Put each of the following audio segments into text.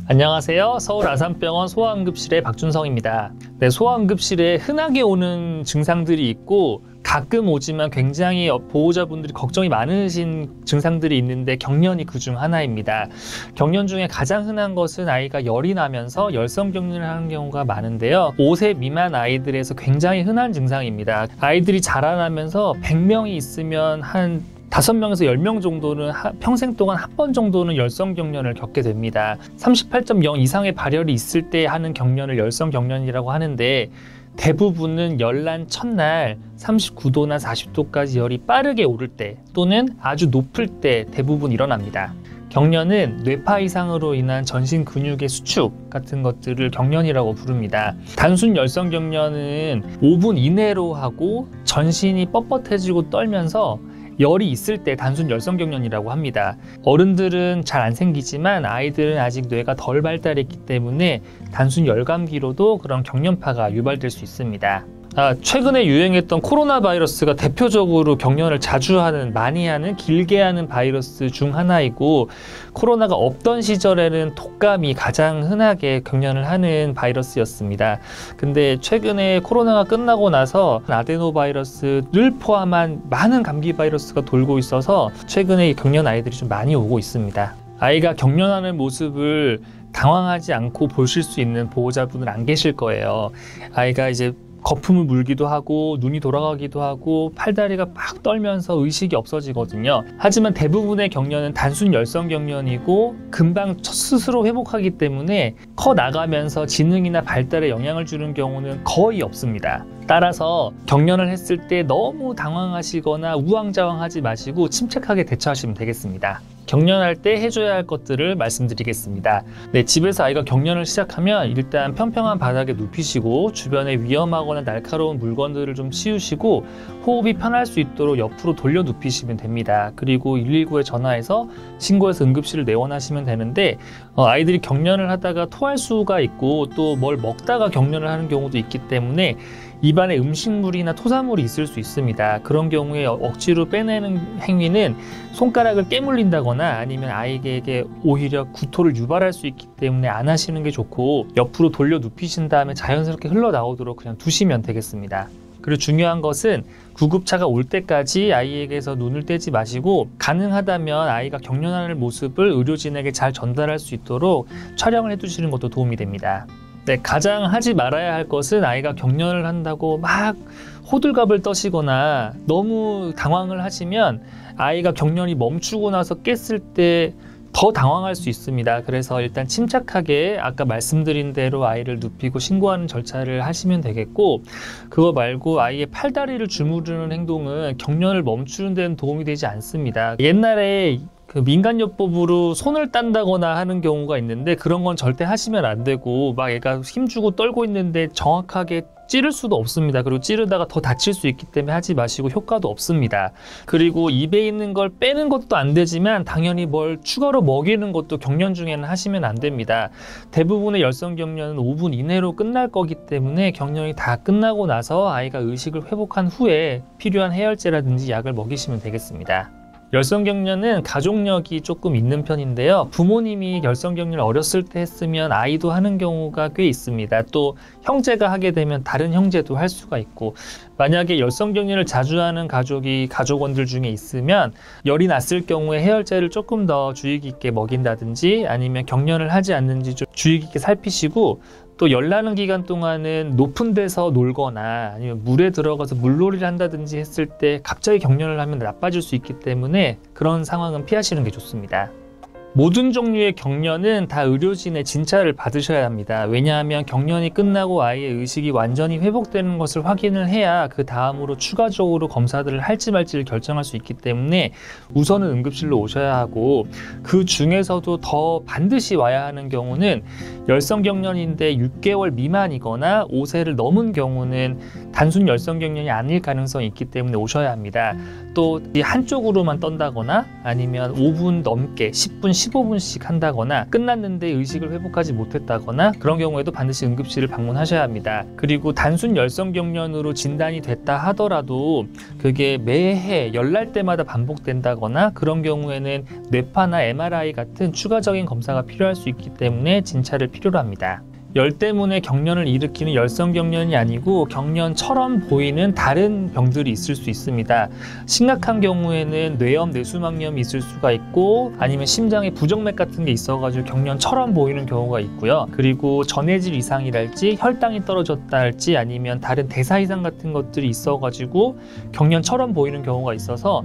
안녕하세요. 서울 아산병원 소아응급실의 박준성입니다. 네, 소아응급실에 흔하게 오는 증상들이 있고 가끔 오지만 굉장히 보호자분들이 걱정이 많으신 증상들이 있는데 경련이 그중 하나입니다. 경련 중에 가장 흔한 것은 아이가 열이 나면서 열성 경련을 하는 경우가 많은데요. 5세 미만 아이들에서 굉장히 흔한 증상입니다. 아이들이 자라나면서 100명이 있으면 한 5명에서 10명 정도는 평생 동안 한 번 정도는 열성 경련을 겪게 됩니다. 38.0 이상의 발열이 있을 때 하는 경련을 열성 경련이라고 하는데 대부분은 열난 첫날 39도나 40도까지 열이 빠르게 오를 때 또는 아주 높을 때 대부분 일어납니다. 경련은 뇌파 이상으로 인한 전신 근육의 수축 같은 것들을 경련이라고 부릅니다. 단순 열성 경련은 5분 이내로 하고 전신이 뻣뻣해지고 떨면서 열이 있을 때 단순 열성 경련이라고 합니다. 어른들은 잘 안 생기지만 아이들은 아직 뇌가 덜 발달했기 때문에 단순 열감기로도 그런 경련파가 유발될 수 있습니다. 최근에 유행했던 코로나 바이러스가 대표적으로 경련을 많이 하는, 길게 하는 바이러스 중 하나이고, 코로나가 없던 시절에는 독감이 가장 흔하게 경련을 하는 바이러스였습니다. 근데 최근에 코로나가 끝나고 나서 아데노 바이러스를 포함한 많은 감기 바이러스가 돌고 있어서 최근에 경련 아이들이 좀 많이 오고 있습니다. 아이가 경련하는 모습을 당황하지 않고 보실 수 있는 보호자분은 안 계실 거예요. 아이가 이제 거품을 물기도 하고 눈이 돌아가기도 하고 팔다리가 막 떨면서 의식이 없어지거든요. 하지만 대부분의 경련은 단순 열성 경련이고 금방 스스로 회복하기 때문에 커 나가면서 지능이나 발달에 영향을 주는 경우는 거의 없습니다. 따라서 경련을 했을 때 너무 당황하시거나 우왕좌왕하지 마시고 침착하게 대처하시면 되겠습니다. 경련할 때 해줘야 할 것들을 말씀드리겠습니다. 네, 집에서 아이가 경련을 시작하면 일단 평평한 바닥에 눕히시고 주변에 위험하거나 날카로운 물건들을 좀 치우시고 호흡이 편할 수 있도록 옆으로 돌려 눕히시면 됩니다. 그리고 119에 전화해서 신고해서 응급실을 내원하시면 되는데 아이들이 경련을 하다가 토할 수가 있고 또 뭘 먹다가 경련을 하는 경우도 있기 때문에 입안에 음식물이나 토사물이 있을 수 있습니다. 그런 경우에 억지로 빼내는 행위는 손가락을 깨물린다거나 아니면 아이에게 오히려 구토를 유발할 수 있기 때문에 안 하시는 게 좋고 옆으로 돌려 눕히신 다음에 자연스럽게 흘러나오도록 그냥 두시면 되겠습니다. 그리고 중요한 것은 구급차가 올 때까지 아이에게서 눈을 떼지 마시고 가능하다면 아이가 경련하는 모습을 의료진에게 잘 전달할 수 있도록 촬영을 해두시는 것도 도움이 됩니다. 네, 가장 하지 말아야 할 것은 아이가 경련을 한다고 막 호들갑을 떠시거나 너무 당황을 하시면 아이가 경련이 멈추고 나서 깼을 때 더 당황할 수 있습니다. 그래서 일단 침착하게 아까 말씀드린 대로 아이를 눕히고 신고하는 절차를 하시면 되겠고, 그거 말고 아이의 팔다리를 주무르는 행동은 경련을 멈추는 데는 도움이 되지 않습니다. 옛날에 민간요법으로 손을 딴다거나 하는 경우가 있는데 그런 건 절대 하시면 안 되고 막 애가 힘주고 떨고 있는데 정확하게 찌를 수도 없습니다. 그리고 찌르다가 더 다칠 수 있기 때문에 하지 마시고 효과도 없습니다. 그리고 입에 있는 걸 빼는 것도 안 되지만 당연히 뭘 추가로 먹이는 것도 경련 중에는 하시면 안 됩니다. 대부분의 열성 경련은 5분 이내로 끝날 거기 때문에 경련이 다 끝나고 나서 아이가 의식을 회복한 후에 필요한 해열제라든지 약을 먹이시면 되겠습니다. 열성 경련은 가족력이 조금 있는 편인데요. 부모님이 열성 경련을 어렸을 때 했으면 아이도 하는 경우가 꽤 있습니다. 또 형제가 하게 되면 다른 형제도 할 수가 있고, 만약에 열성 경련을 자주 하는 가족이 가족원들 중에 있으면 열이 났을 경우에 해열제를 조금 더 주의 깊게 먹인다든지 아니면 경련을 하지 않는지 좀 주의 깊게 살피시고, 또 열나는 기간 동안은 높은 데서 놀거나 아니면 물에 들어가서 물놀이를 한다든지 했을 때 갑자기 경련을 하면 나빠질 수 있기 때문에 그런 상황은 피하시는 게 좋습니다. 모든 종류의 경련은 다 의료진의 진찰을 받으셔야 합니다. 왜냐하면 경련이 끝나고 아이의 의식이 완전히 회복되는 것을 확인을 해야 그 다음으로 추가적으로 검사들을 할지 말지를 결정할 수 있기 때문에 우선은 응급실로 오셔야 하고, 그 중에서도 더 반드시 와야 하는 경우는 열성 경련인데 6개월 미만이거나 5세를 넘은 경우는 단순 열성 경련이 아닐 가능성이 있기 때문에 오셔야 합니다. 또 한쪽으로만 떤다거나 아니면 5분 넘게 10분, 15분씩 한다거나 끝났는데 의식을 회복하지 못했다거나 그런 경우에도 반드시 응급실을 방문하셔야 합니다. 그리고 단순 열성경련으로 진단이 됐다 하더라도 그게 매해 열날 때마다 반복된다거나 그런 경우에는 뇌파나 MRI 같은 추가적인 검사가 필요할 수 있기 때문에 진찰을 필요로 합니다. 열 때문에 경련을 일으키는 열성경련이 아니고 경련처럼 보이는 다른 병들이 있을 수 있습니다. 심각한 경우에는 뇌염, 뇌수막염이 있을 수가 있고 아니면 심장에 부정맥 같은 게 있어가지고 경련처럼 보이는 경우가 있고요. 그리고 전해질 이상이랄지 혈당이 떨어졌다 할지 아니면 다른 대사 이상 같은 것들이 있어가지고 경련처럼 보이는 경우가 있어서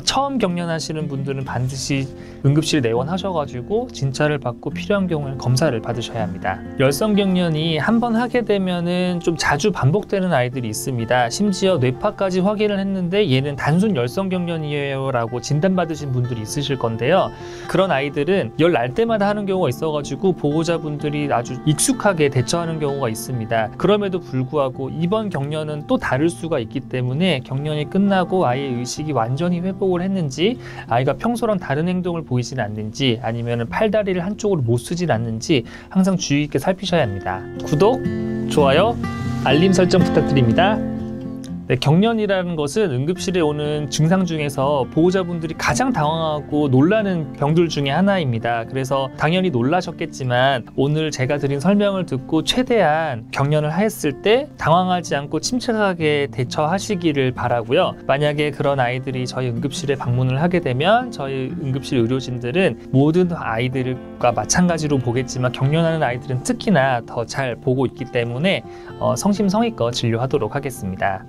처음 경련하시는 분들은 반드시 응급실 내원하셔가지고 진찰을 받고 필요한 경우에는 검사를 받으셔야 합니다. 열성경련이 한번 하게 되면은 좀 자주 반복되는 아이들이 있습니다. 심지어 뇌파까지 확인을 했는데 얘는 단순 열성경련이에요 라고 진단받으신 분들이 있으실 건데요. 그런 아이들은 열 날 때마다 하는 경우가 있어가지고 보호자분들이 아주 익숙하게 대처하는 경우가 있습니다. 그럼에도 불구하고 이번 경련은 또 다를 수가 있기 때문에 경련이 끝나고 아이의 의식이 완전히 회복을 했는지 아이가 평소랑 다른 행동을 보이진 않는지 아니면 팔다리를 한쪽으로 못 쓰진 않는지 항상 주의 있게 살피셔야 합니다. 구독, 좋아요, 알림 설정 부탁드립니다. 네, 경련이라는 것은 응급실에 오는 증상 중에서 보호자분들이 가장 당황하고 놀라는 병들 중에 하나입니다. 그래서 당연히 놀라셨겠지만 오늘 제가 드린 설명을 듣고 최대한 경련을 했을 때 당황하지 않고 침착하게 대처하시기를 바라고요. 만약에 그런 아이들이 저희 응급실에 방문을 하게 되면 저희 응급실 의료진들은 모든 아이들과 마찬가지로 보겠지만 경련하는 아이들은 특히나 더 잘 보고 있기 때문에 성심성의껏 진료하도록 하겠습니다.